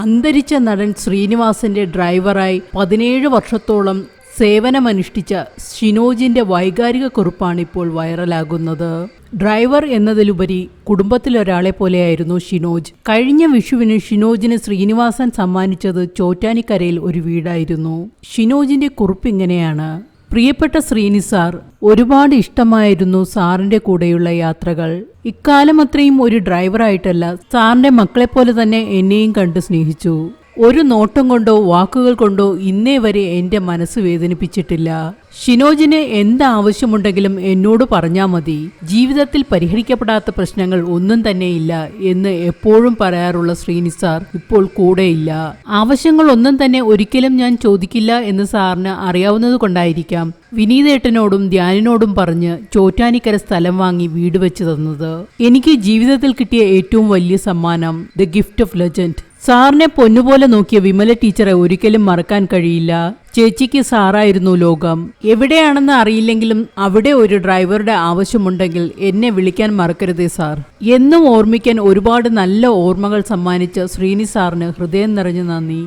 അന്തരിച്ച നടൻ ശ്രീനിവാസന്റെ ഡ്രൈവറായി 17 വർഷത്തോളം സേവനമനുഷ്ഠിച്ച ഷിനോജിന്റെ വൈകാരിക കുറിപ്പാണ് ഇപ്പോൾ വൈറലാകുന്നത്. ഡ്രൈവർ എന്നതിലുപരി കുടുംബത്തിലൊരാളെ പോലെയായിരുന്നു ഷിനോജ്. കഴിഞ്ഞ വിഷുവിന് ഷിനോജിന് ശ്രീനിവാസൻ സമ്മാനിച്ചത് ചോറ്റാനിക്കരയിൽ ഒരു വീടായിരുന്നു. ഷിനോജിന്റെ കുറിപ്പ് ഇങ്ങനെയാണ്: പ്രിയപ്പെട്ട ശ്രീനി സാർ, ഒരുപാട് ഇഷ്ടമായിരുന്നു സാറിന്റെ കൂടെയുള്ള യാത്രകൾ. ഇക്കാലം അത്രയും ഒരു ഡ്രൈവറായിട്ടല്ല, സാറിന്റെ മക്കളെപ്പോലെ തന്നെ എന്നെയും കണ്ട് സ്നേഹിച്ചു. ഒരു നോട്ടം കൊണ്ടോ വാക്കുകൾ കൊണ്ടോ ഇന്നേ വരെ എൻ്റെ മനസ്സ് വേദനിപ്പിച്ചിട്ടില്ല. ഷിനോജിന് എന്താവശ്യമുണ്ടെങ്കിലും എന്നോട് പറഞ്ഞാൽ മതി. ജീവിതത്തിൽ പരിഹരിക്കപ്പെടാത്ത പ്രശ്നങ്ങൾ ഒന്നും തന്നെയില്ല എന്ന് എപ്പോഴും പറയാറുള്ള ശ്രീനി സാർ ഇപ്പോൾ കൂടെയില്ല. ആവശ്യങ്ങൾ ഒന്നും തന്നെ ഒരിക്കലും ഞാൻ ചോദിക്കില്ല എന്ന് സാറിന് അറിയാവുന്നത് കൊണ്ടായിരിക്കാം വിനീതേട്ടനോടും ധ്യാനിനോടും പറഞ്ഞ് ചോറ്റാനിക്കര സ്ഥലം വാങ്ങി വീട് വെച്ച് തന്നത്. എനിക്ക് ജീവിതത്തിൽ കിട്ടിയ ഏറ്റവും വലിയ സമ്മാനം, ദ ഗിഫ്റ്റ് ഓഫ് ലെജൻഡ്. സാറിനെ പൊന്നുപോലെ നോക്കിയ വിമല ടീച്ചറെ ഒരിക്കലും മറക്കാൻ കഴിയില്ല. ചേച്ചിക്ക് സാറായിരുന്നു ലോകം. എവിടെയാണെന്ന് അറിയില്ലെങ്കിലും അവിടെ ഒരു ഡ്രൈവറുടെ ആവശ്യമുണ്ടെങ്കിൽ എന്നെ വിളിക്കാൻ മറക്കരുതേ സാർ. എന്നും ഓർമ്മിക്കാൻ ഒരുപാട് നല്ല ഓർമ്മകൾ സമ്മാനിച്ച ശ്രീനി സാറിന് ഹൃദയം നിറഞ്ഞ നന്ദി.